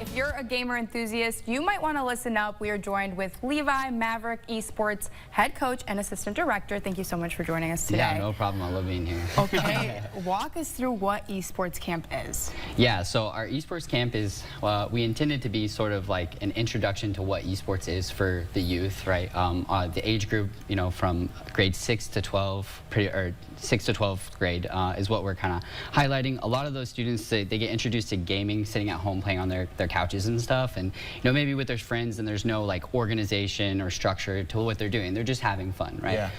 If you're a gamer enthusiast, you might want to listen up. We are joined with Levi, Maverick eSports head coach and assistant director. Thank you so much for joining us today. Yeah, no problem. I love being here. Okay, walk us through what eSports camp is. Yeah, so our eSports camp is, we intended to be sort of like an introduction to what eSports is for the youth, right? The age group, you know, from grade 6 to 12, or 6 to 12th grade is what we're kind of highlighting. A lot of those students, they get introduced to gaming, sitting at home playing on their couches and stuff, and you know, maybe with their friends, and there's no like organization or structure to what they're doing. They're just having fun, right? Yeah.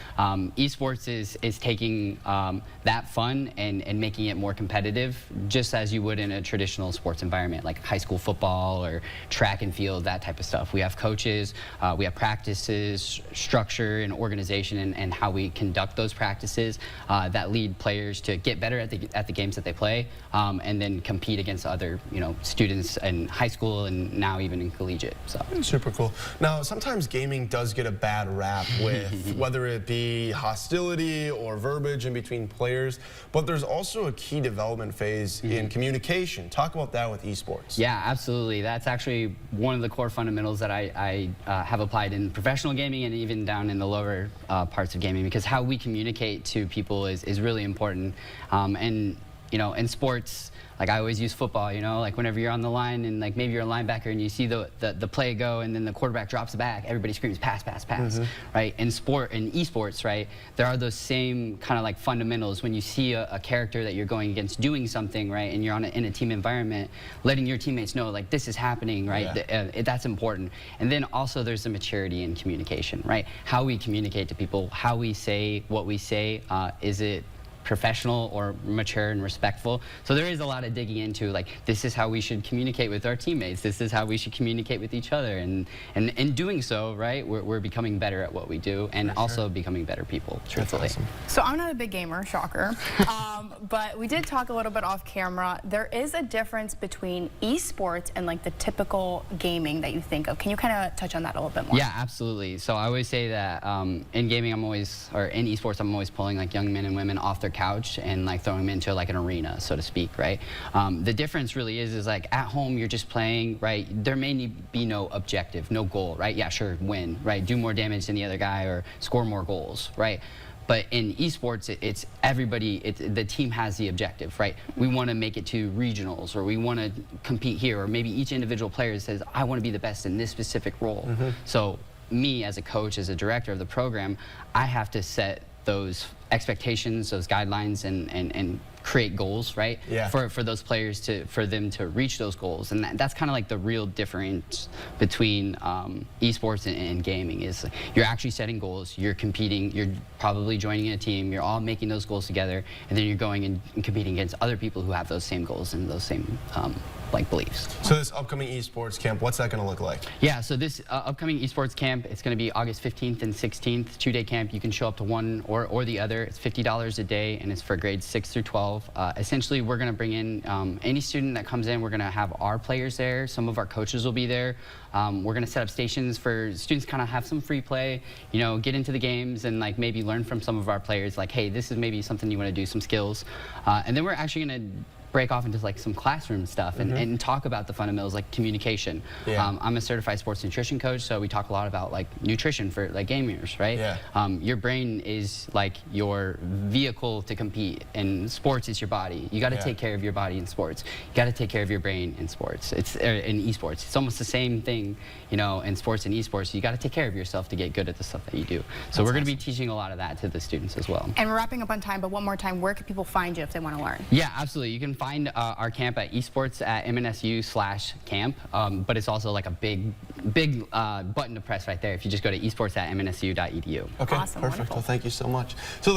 Esports is taking that fun and making it more competitive, just as you would in a traditional sports environment, like high school football or track and field, that type of stuff. We have coaches, we have practices, structure and organization, and how we conduct those practices that lead players to get better at the games that they play, and then compete against other, you know, students in high school and now even in collegiate. So super cool. Now, sometimes gaming does get a bad rap with whether it be hostility or verbiage in between players, but there's also a key development phase in communication. Talk about that with esports. Yeah, absolutely. That's actually one of the core fundamentals that I have applied in professional gaming and even down in the lower parts of gaming, because how we communicate to people is really important. And you know, in sports, like I always use football, you know, like whenever you're on the line and like maybe you're a linebacker and you see the play go and then the quarterback drops the back, everybody screams pass, pass, pass, right? In esports, right, there are those same kind of like fundamentals. When you see a character that you're going against doing something, right, and you're in a team environment, letting your teammates know like this is happening, right? Yeah. That's important. And then also there's the maturity in communication, right? How we communicate to people, how we say what we say, is it professional or mature and respectful? So there is a lot of digging into like, this is how we should communicate with our teammates, this is how we should communicate with each other, and in doing so, right, we're becoming better at what we do, and also becoming better people, truthfully. Awesome. So I'm not a big gamer, shocker, but we did talk a little bit off camera. There is a difference between esports and like the typical gaming that you think of. Can you kind of touch on that a little bit more? Yeah, absolutely. So I always say that in gaming, in esports, I'm always pulling like young men and women off their couch and like throwing them into like an arena, so to speak, right? The difference really is like at home you're just playing, right? There may be no objective, no goal, right? Yeah, sure, win, right? Do more damage than the other guy or score more goals, right? But in esports, it's everybody, the team has the objective, right? We want to make it to regionals, or we want to compete here, or maybe each individual player says, I want to be the best in this specific role. So me as a coach, as a director of the program, I have to set those expectations, those guidelines, and create goals, right? Yeah. For those players for them to reach those goals, and that's kind of like the real difference between esports and gaming. Is you're actually setting goals, you're competing, you're probably joining a team, you're all making those goals together, and then you're going and competing against other people who have those same goals and those same like beliefs. So this upcoming esports camp, what's that going to look like? Yeah, so this upcoming esports camp, it's going to be August 15th and 16th, 2-day camp. You can show up to one or the other. It's $50 a day, and it's for grades 6 through 12. Essentially, we're going to bring in any student that comes in. We're going to have our players there. Some of our coaches will be there. We're going to set up stations for students to kind of have some free play, you know, get into the games and like maybe learn from some of our players, like, hey, this is maybe something you want to do, some skills. And then we're actually going to break off into like some classroom stuff and talk about the fundamentals like communication. Yeah. I'm a certified sports nutrition coach, so we talk a lot about like nutrition for like gamers, right? Yeah. Your brain is like your vehicle to compete, and sports is your body. You got to take care of your body in sports. You got to take care of your brain in sports. It's in esports. It's almost the same thing, you know, in sports and esports. You got to take care of yourself to get good at the stuff that you do. So we're going to be teaching a lot of that to the students as well. And we're wrapping up on time, but one more time, where can people find you if they want to learn? Yeah, absolutely. You can find our camp at eSports at MNSU/camp, but it's also like a big button to press right there if you just go to esports at mnsu.edu. Okay, awesome, perfect. wonderful. Well, thank you so much. So